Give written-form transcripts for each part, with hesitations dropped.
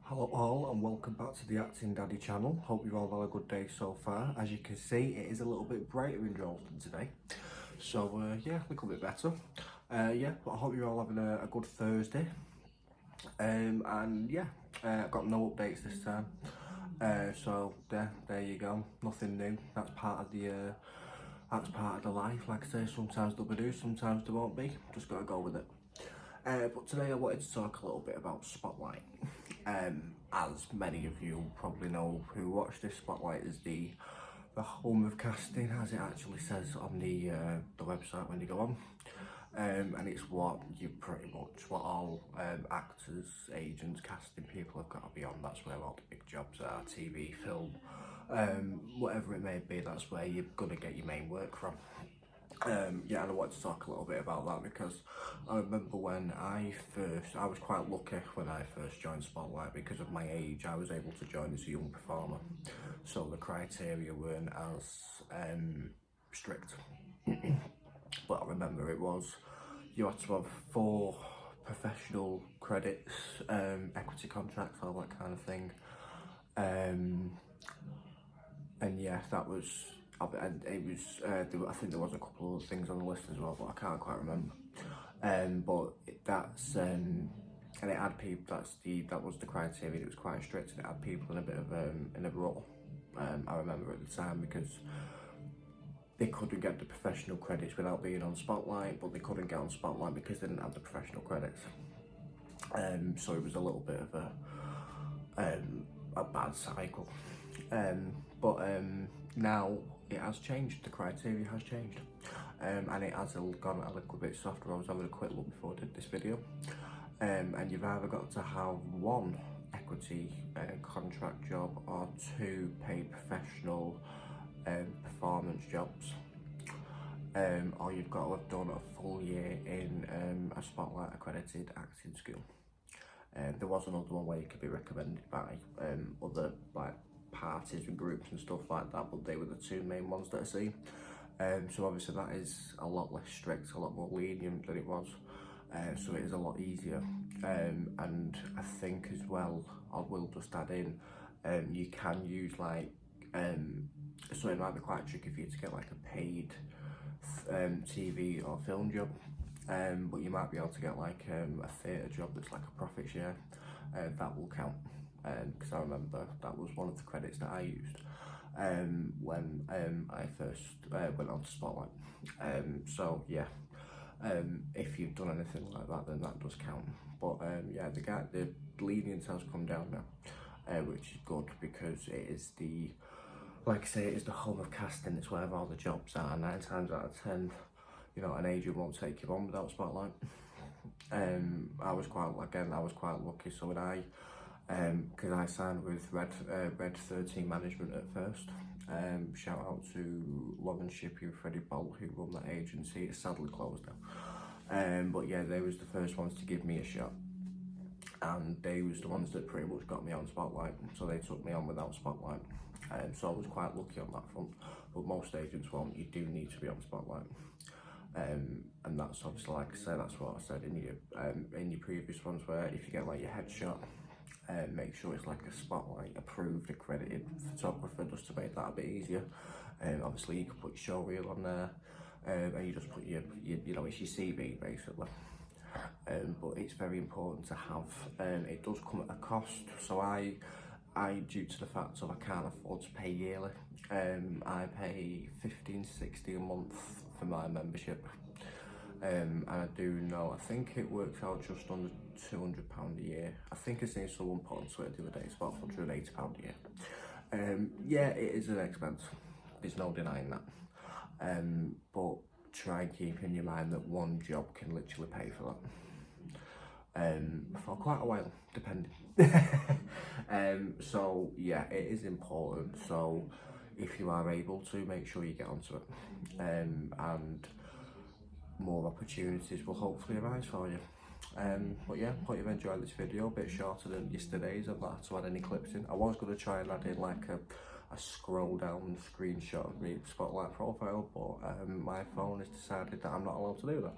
Hello all and welcome back to the Acting Daddy channel. Hope you've all had a good day so far. As you can see, it is a little bit brighter in Jordan today. So yeah, a little bit better. Yeah, but I hope you're all having a good Thursday. And yeah, I've got no updates this time. So there you go. Nothing new. That's part of the life. Like I say, sometimes there'll be news, sometimes there won't be. Just gotta go with it. But today I wanted to talk a little bit about Spotlight. As many of you probably know who watch this, Spotlight is the home of casting, as it actually says on the website when you go on. And it's what all actors, agents, casting people have got to be on. That's where all the big jobs are, TV, film, whatever it may be. That's where you're gonna get your main work from. Yeah, and I wanted to talk a little bit about that because I remember when I was quite lucky when I first joined Spotlight because of my age. I was able to join as a young performer, so the criteria weren't as strict. But I remember you had to have 4 professional credits, equity contracts, all that kind of thing. And yeah, that was, and it was, I think there was a couple of other things on the list as well, but I can't quite remember. And it had people, that was the criteria. It was quite strict, and it had people in a bit of, in a role. I remember at the time, because they couldn't get the professional credits without being on Spotlight, but they couldn't get on Spotlight because they didn't have the professional credits. So it was a little bit of a bad cycle. But now it has changed, the criteria has changed, and it has gone a little bit softer. I was having a quick look before I did this video, and you've either got to have 1 equity contract job or 2 paid professional performance jobs, or you've got to have done a full year in a Spotlight accredited acting school. There was another one where you could be recommended by other parties and groups and stuff like that, but they were the 2 main ones that I see. So obviously that is a lot less strict, a lot more lenient than it was. So it is a lot easier. And I think as well, I will just add in, you can use so it might be quite tricky for you to get a paid TV or film job. But you might be able to get a theatre job that's a profit share. That will count, because I remember that was one of the credits that I used when I first went on to Spotlight. So yeah, if you've done anything like that, then that does count. But yeah, the lenience has come down now, which is good, because it is like I say, it is the home of casting. It's where all the jobs are. 9 times out of 10, an agent won't take you on without Spotlight. I was quite lucky. So when because I signed with Red 13 Management at first. Shout out to Lauren Shippey and Freddie Bolt, who run that agency. It's sadly closed now. But yeah, they was the first ones to give me a shot, and they was the ones that pretty much got me on Spotlight. So they took me on without Spotlight. So I was quite lucky on that front. But most agents won't. You do need to be on Spotlight. And that's obviously, like I said, that's what I said in your previous ones, where if you get your headshot, make sure it's a Spotlight approved, accredited photographer, just to make that a bit easier. Obviously you can put your show reel on there, and you just put your it's your CV basically. But it's very important to have. It does come at a cost. So I, due to the fact of I can't afford to pay yearly, I pay $15.60 a month for my membership. And I do know, I think it works out just under £200 a year. I think I seen someone put on Twitter the other day, it's about £180 a year. Yeah, it is an expense, there's no denying that. But try and keep in your mind that 1 job can literally pay for that. For quite a while, depending. So yeah, it is important. So if you are able to, make sure you get onto it, and more opportunities will hopefully arise for you. But yeah, hope you've enjoyed this video. A bit shorter than yesterday's. I've not had to add any clips in. I was going to try and add in a scroll down screenshot of the Spotlight profile, but my phone has decided that I'm not allowed to do that.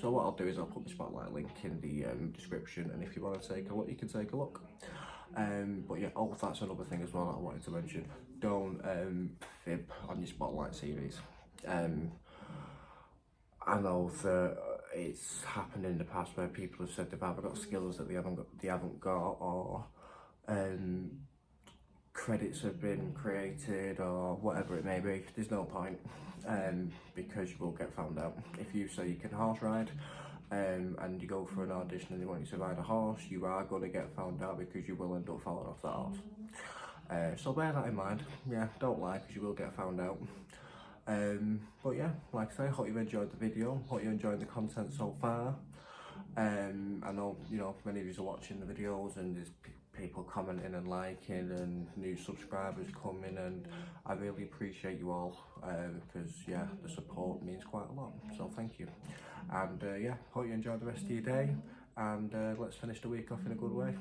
So what I'll do is I'll put the Spotlight link in the description, and if you want to take a look, you can take a look. But yeah, oh, that's another thing as well that I wanted to mention. Don't fib on your spotlight series. I know that it's happened in the past where people have said they've either got skills that they haven't got, or credits have been created, or whatever it may be. There's no point, because you will get found out. If you say you can horse ride, and you go for an audition and they want you to ride a horse, you are going to get found out because you will end up falling off that horse. So bear that in mind. Yeah, don't lie because you will get found out. But yeah, like I say, hope you've enjoyed the video, hope you're enjoying the content so far. I know, you know, many of you are watching the videos and there's people commenting and liking and new subscribers coming, and I really appreciate you all, because yeah, the support means quite a lot, so thank you. And yeah, hope you enjoy the rest of your day, and let's finish the week off in a good way.